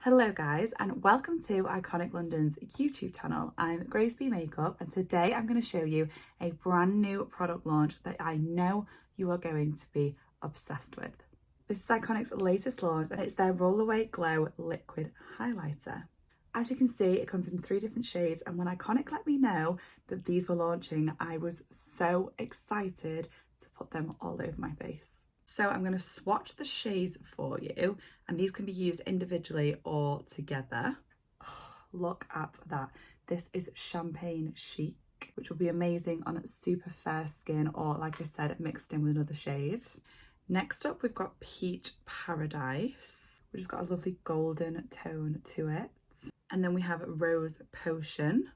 Hello guys and welcome to Iconic London's YouTube channel. I'm Grace B Makeup and today I'm going to show you a brand new product launch that I know you are going to be obsessed with. This is Iconic's latest launch and it's their Rollaway Glow Liquid Highlighter. As you can see, it comes in 3 different shades, and when Iconic let me know that these were launching, I was so excited to put them all over my face. So I'm going to swatch the shades for you, and these can be used individually or together. Oh, look at that. This is Champagne Chic, which will be amazing on super fair skin or, like I said, mixed in with another shade. Next up, we've got Peach Paradise, which has got a lovely golden tone to it. And then we have Rose Potion,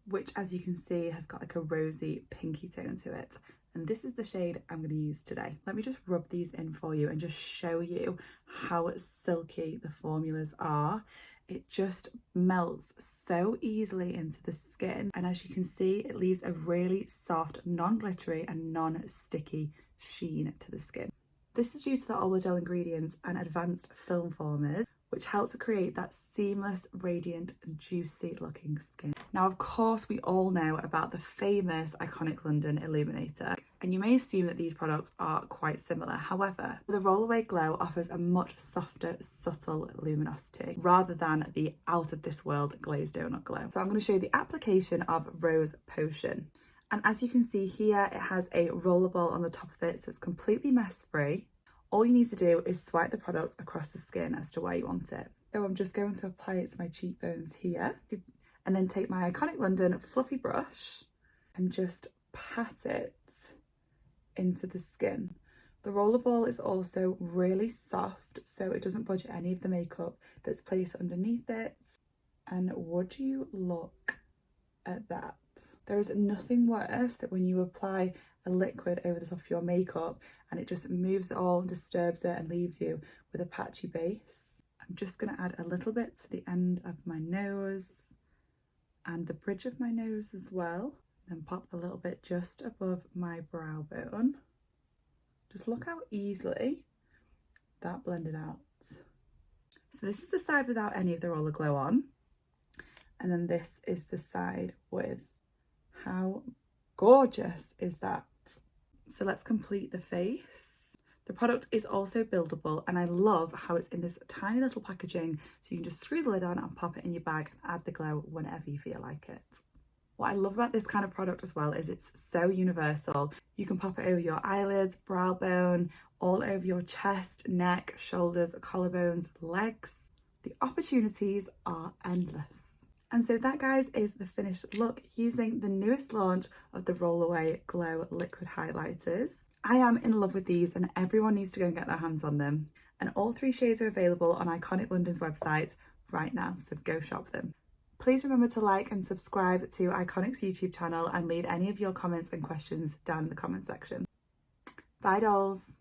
which, as you can see, has got like a rosy pinky tone to it. And this is the shade I'm going to use today. Let me just rub these in for you and just show you how silky the formulas are. It just melts so easily into the skin. And as you can see, it leaves a really soft, non-glittery and non-sticky sheen to the skin. This is due to the Ologel ingredients and advanced film formers, which help to create that seamless, radiant, juicy looking skin. Now, of course, we all know about the famous Iconic London Illuminator, and you may assume that these products are quite similar. However, the Rollaway Glow offers a much softer, subtle luminosity rather than the out of this world glazed donut glow. So I'm going to show you the application of Rose Potion. And as you can see here, it has a rollable on the top of it, so it's completely mess free. All you need to do is swipe the product across the skin as to where you want it. So I'm just going to apply it to my cheekbones here, and then take my Iconic London fluffy brush and just pat it into the skin. The rollerball is also really soft, so it doesn't budge any of the makeup that's placed underneath it. And would you look at that? There is nothing worse than when you apply a liquid over the top of your makeup and it just moves it all and disturbs it and leaves you with a patchy base. I'm just going to add a little bit to the end of my nose and the bridge of my nose as well. Then pop a little bit just above my brow bone. Just look how easily that blended out. So this is the side without any of the Roller Glow on. And then this is the side with. How gorgeous is that? So let's complete the face. The product is also buildable, and I love how it's in this tiny little packaging, so you can just screw the lid on and pop it in your bag and add the glow whenever you feel like it. What I love about this kind of product as well is it's so universal. You can pop it over your eyelids, brow bone, all over your chest, neck, shoulders, collarbones, legs. The opportunities are endless. And so that, guys, is the finished look using the newest launch of the Rollaway Glow Liquid Highlighters. I am in love with these and everyone needs to go and get their hands on them. And all 3 shades are available on Iconic London's website right now, so go shop them. Please remember to like and subscribe to Iconic's YouTube channel and leave any of your comments and questions down in the comment section. Bye dolls!